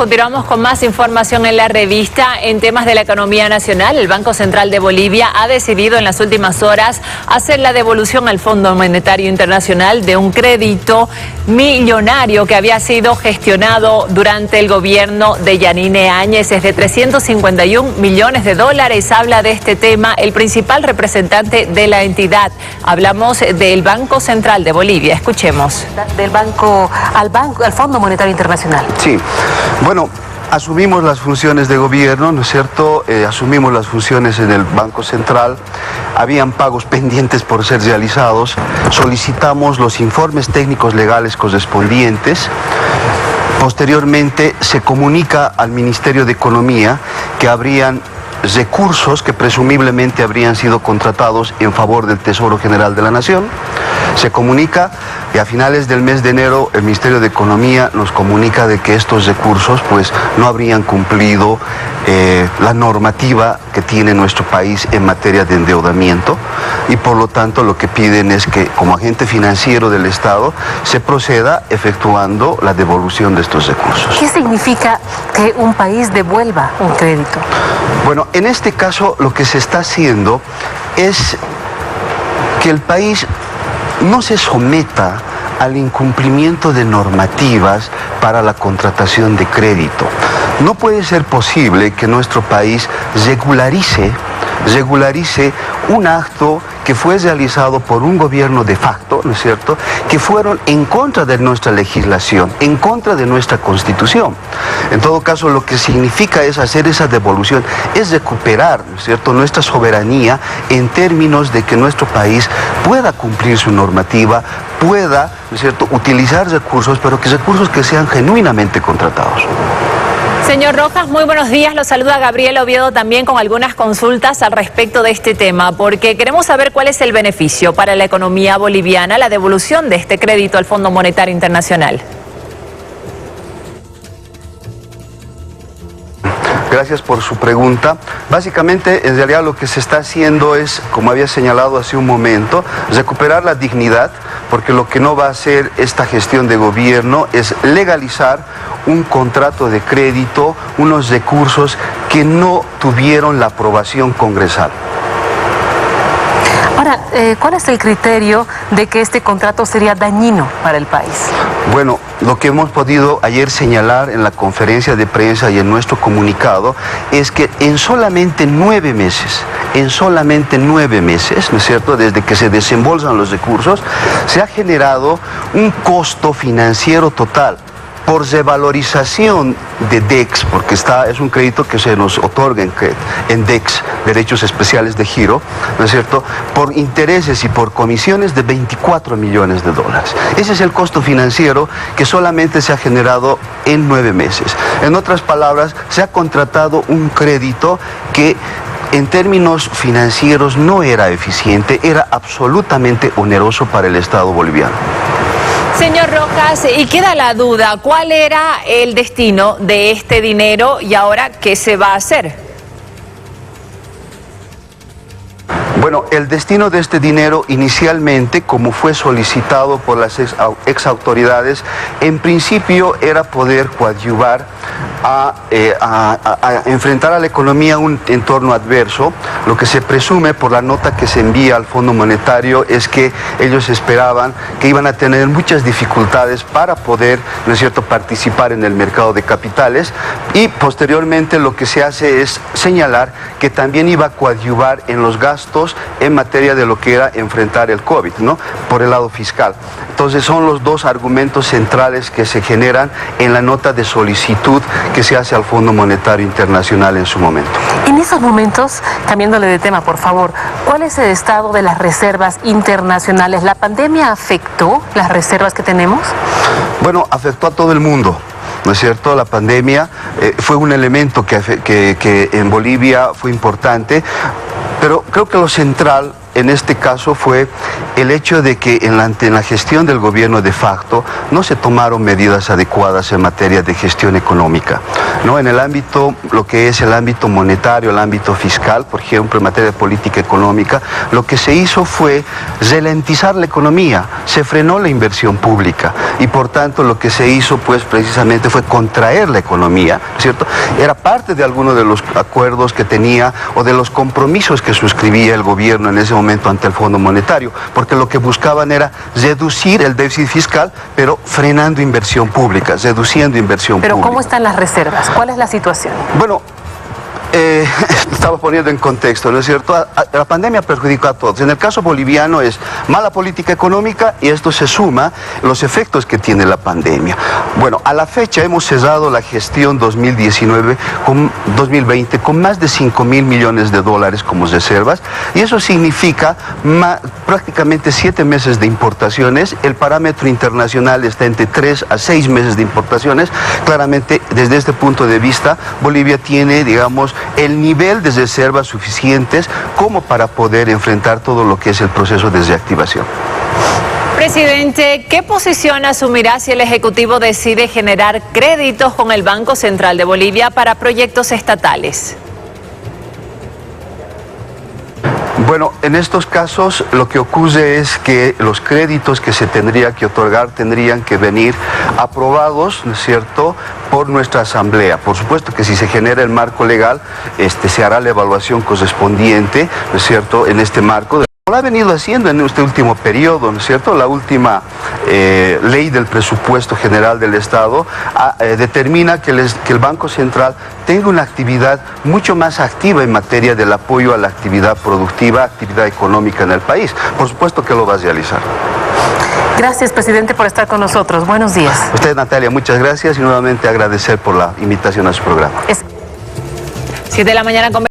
Continuamos con más información en la revista. En temas de la economía nacional, el Banco Central de Bolivia ha decidido en las últimas horas hacer la devolución al Fondo Monetario Internacional de un crédito millonario que había sido gestionado durante el gobierno de Yanine Áñez. Es de 351 millones de dólares. Habla de este tema el principal representante de la entidad. Hablamos del Banco Central de Bolivia. Escuchemos. Del banco al Fondo Monetario Internacional. Sí, bueno, asumimos las funciones de gobierno, ¿no es cierto? Asumimos las funciones en el Banco Central, habían pagos pendientes por ser realizados, solicitamos los informes técnicos legales correspondientes. Posteriormente se comunica al Ministerio de Economía que habrían recursos que presumiblemente habrían sido contratados en favor del Tesoro General de la Nación. Se comunica y a finales del mes de enero el Ministerio de Economía nos comunica de que estos recursos pues no habrían cumplido la normativa que tiene nuestro país en materia de endeudamiento y por lo tanto lo que piden es que como agente financiero del Estado se proceda efectuando la devolución de estos recursos. ¿Qué significa que un país devuelva un crédito? Bueno, en este caso lo que se está haciendo es que el país no se someta al incumplimiento de normativas para la contratación de crédito. No puede ser posible que nuestro país regularice un acto que fue realizado por un gobierno de facto, ¿no es cierto?, que fueron en contra de nuestra legislación, en contra de nuestra Constitución. En todo caso, lo que significa es hacer esa devolución, es recuperar, ¿no es cierto?, nuestra soberanía en términos de que nuestro país pueda cumplir su normativa, pueda, ¿no es cierto?, utilizar recursos, pero que recursos que sean genuinamente contratados. Señor Rojas, muy buenos días. Lo saluda Gabriel Oviedo también con algunas consultas al respecto de este tema, porque queremos saber cuál es el beneficio para la economía boliviana, la devolución de este crédito al Fondo Monetario Internacional. Gracias por su pregunta. Básicamente, en realidad lo que se está haciendo es, como había señalado hace un momento, recuperar la dignidad, porque lo que no va a hacer esta gestión de gobierno es legalizar un contrato de crédito, unos recursos que no tuvieron la aprobación congresal. Ahora, ¿cuál es el criterio de que este contrato sería dañino para el país? Bueno, lo que hemos podido ayer señalar en la conferencia de prensa y en nuestro comunicado es que en solamente 9 meses, ¿no es cierto?, desde que se desembolsan los recursos, se ha generado un costo financiero total por revalorización de DEX, porque es un crédito que se nos otorga en DEX, derechos especiales de giro, ¿no es cierto?, por intereses y por comisiones de 24 millones de dólares. Ese es el costo financiero que solamente se ha generado en 9 meses. En otras palabras, se ha contratado un crédito que en términos financieros no era eficiente, era absolutamente oneroso para el Estado boliviano. Señor Rojas, y queda la duda, ¿cuál era el destino de este dinero y ahora qué se va a hacer? Bueno, el destino de este dinero inicialmente, como fue solicitado por las ex autoridades, en principio era poder coadyuvar a enfrentar a la economía un entorno adverso. Lo que se presume por la nota que se envía al Fondo Monetario es que ellos esperaban que iban a tener muchas dificultades para poder, ¿no es cierto?, participar en el mercado de capitales, y posteriormente lo que se hace es señalar que también iba a coadyuvar en los gastos en materia de lo que era enfrentar el COVID, ¿no?, por el lado fiscal. Entonces son los dos argumentos centrales que se generan en la nota de solicitud que se hace al Fondo Monetario Internacional en su momento. En esos momentos, cambiándole de tema, por favor, ¿cuál es el estado de las reservas internacionales? ¿La pandemia afectó las reservas que tenemos? Bueno, afectó a todo el mundo, ¿no es cierto? La pandemia fue un elemento que en Bolivia fue importante, pero creo que lo central en este caso fue el hecho de que en la gestión del gobierno de facto no se tomaron medidas adecuadas en materia de gestión económica, ¿no? En el ámbito, lo que es el ámbito monetario, el ámbito fiscal, por ejemplo, en materia de política económica, lo que se hizo fue ralentizar la economía, se frenó la inversión pública y por tanto lo que se hizo pues precisamente fue contraer la economía, ¿cierto? Era parte de algunos de los acuerdos que tenía o de los compromisos que suscribía el gobierno en ese momento ante el Fondo Monetario, porque lo que buscaban era reducir el déficit fiscal, pero frenando inversión pública, reduciendo inversión Pero pública. ¿cómo están las reservas? ¿Cuál es la situación? Bueno, estaba poniendo en contexto, ¿no es cierto? La pandemia perjudicó a todos. En el caso boliviano es mala política económica y esto se suma los efectos que tiene la pandemia. Bueno, a la fecha hemos cerrado la gestión 2020 con más de 5.000 millones de dólares como reservas y eso significa prácticamente 7 meses de importaciones. El parámetro internacional está entre 3 a 6 meses de importaciones. Claramente, desde este punto de vista, Bolivia tiene, digamos, el nivel de reservas suficientes como para poder enfrentar todo lo que es el proceso de reactivación. Presidente, ¿qué posición asumirá si el Ejecutivo decide generar créditos con el Banco Central de Bolivia para proyectos estatales? Bueno, en estos casos lo que ocurre es que los créditos que se tendría que otorgar tendrían que venir aprobados, ¿no es cierto?, por nuestra asamblea. Por supuesto que si se genera el marco legal, se hará la evaluación correspondiente, ¿no es cierto?, en este marco. Lo ha venido haciendo en este último periodo, ¿no es cierto? La última ley del presupuesto general del Estado determina que el Banco Central tenga una actividad mucho más activa en materia del apoyo a la actividad productiva, actividad económica en el país. Por supuesto que lo va a realizar. Gracias, presidente, por estar con nosotros. Buenos días. Usted, Natalia, muchas gracias y nuevamente agradecer por la invitación a su programa. 7 de la mañana con